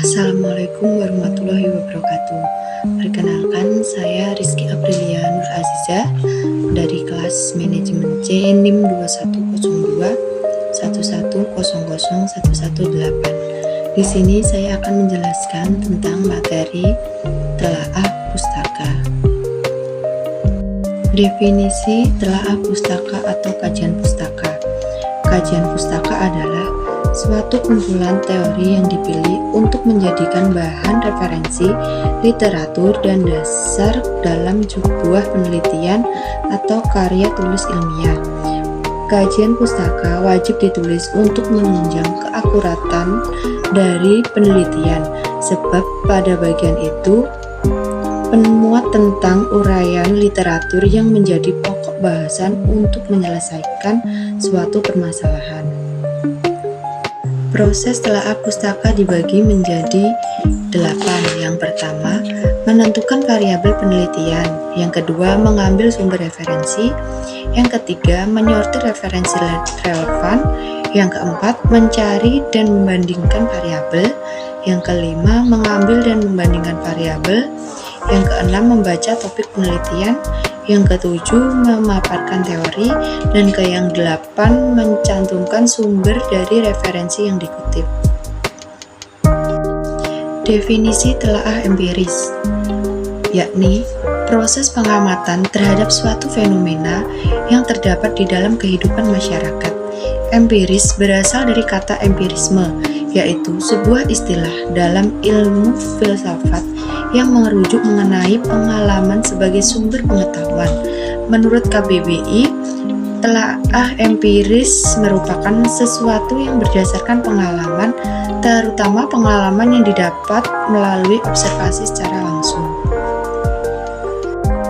Assalamualaikum warahmatullahi wabarakatuh. Perkenalkan, saya Rizky Aprilia Nur Aziza dari kelas Manajemen C NIM 2102 1100118. Di sini saya akan menjelaskan tentang materi telaah pustaka. Definisi telaah pustaka atau kajian pustaka. Kajian pustaka adalah suatu kumpulan teori yang dipilih untuk menjadikan bahan referensi, literatur, dan dasar dalam sebuah penelitian atau karya tulis ilmiah. Kajian pustaka wajib ditulis untuk menunjang keakuratan dari penelitian, sebab pada bagian itu pemuat tentang uraian literatur yang menjadi pokok bahasan untuk menyelesaikan suatu permasalahan. Proses telaah pustaka dibagi menjadi 8. Yang pertama, menentukan variabel penelitian. Yang kedua, mengambil sumber referensi. Yang ketiga, menyortir referensi relevan. Yang keempat, mencari dan membandingkan variabel. Yang kelima, mengambil dan membandingkan variabel. Yang keenam, membaca topik penelitian. Yang ketujuh, memaparkan teori. Dan yang delapan, mencantumkan sumber dari referensi yang dikutip. Definisi telaah empiris, yakni proses pengamatan terhadap suatu fenomena yang terdapat di dalam kehidupan masyarakat. Empiris berasal dari kata empirisme, yaitu sebuah istilah dalam ilmu filsafat yang merujuk mengenai pengalaman sebagai sumber pengetahuan. Menurut KBBI, telaah empiris merupakan sesuatu yang berdasarkan pengalaman, terutama pengalaman yang didapat melalui observasi secara langsung.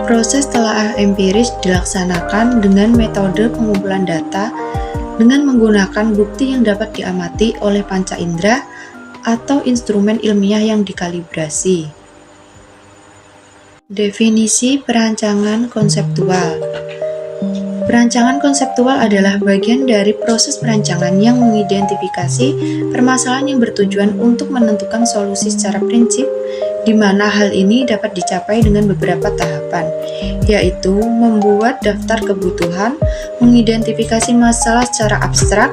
Proses telaah empiris dilaksanakan dengan metode pengumpulan data dengan menggunakan bukti yang dapat diamati oleh panca indera atau instrumen ilmiah yang dikalibrasi. Definisi perancangan konseptual. Perancangan konseptual adalah bagian dari proses perancangan yang mengidentifikasi permasalahan yang bertujuan untuk menentukan solusi secara prinsip, di mana hal ini dapat dicapai dengan beberapa tahapan, yaitu membuat daftar kebutuhan, mengidentifikasi masalah secara abstrak,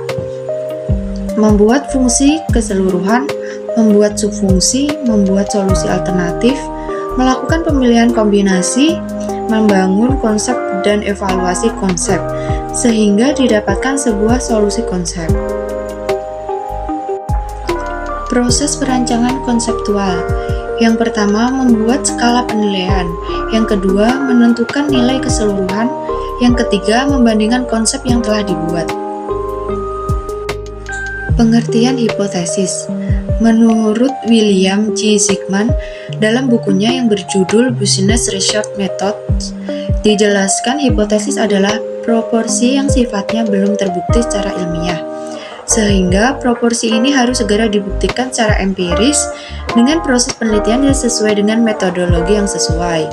membuat fungsi keseluruhan, membuat subfungsi, membuat solusi alternatif, melakukan pemilihan kombinasi, membangun konsep dan evaluasi konsep, sehingga didapatkan sebuah solusi konsep. Proses perancangan konseptual. Yang pertama, membuat skala penilaian. Yang kedua, menentukan nilai keseluruhan. Yang ketiga, membandingkan konsep yang telah dibuat. Pengertian hipotesis. Menurut William J. Zygmunt, dalam bukunya yang berjudul Business Research Methods, dijelaskan hipotesis adalah proporsi yang sifatnya belum terbukti secara ilmiah, sehingga proporsi ini harus segera dibuktikan secara empiris dengan proses penelitian yang sesuai dengan metodologi yang sesuai.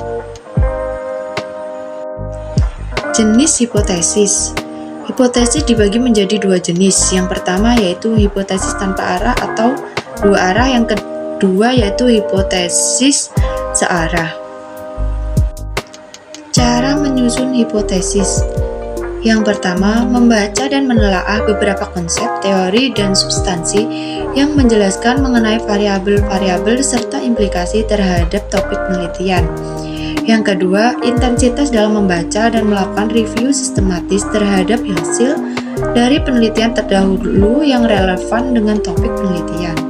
Jenis hipotesis. Hipotesis dibagi menjadi 2 jenis. Yang pertama yaitu hipotesis tanpa arah atau 2 arah, yang kedua yaitu hipotesis searah. Cara menyusun hipotesis. Yang pertama, membaca dan menelaah beberapa konsep, teori, dan substansi yang menjelaskan mengenai variabel-variabel serta implikasi terhadap topik penelitian. Yang kedua, intensitas dalam membaca dan melakukan review sistematis terhadap hasil dari penelitian terdahulu yang relevan dengan topik penelitian.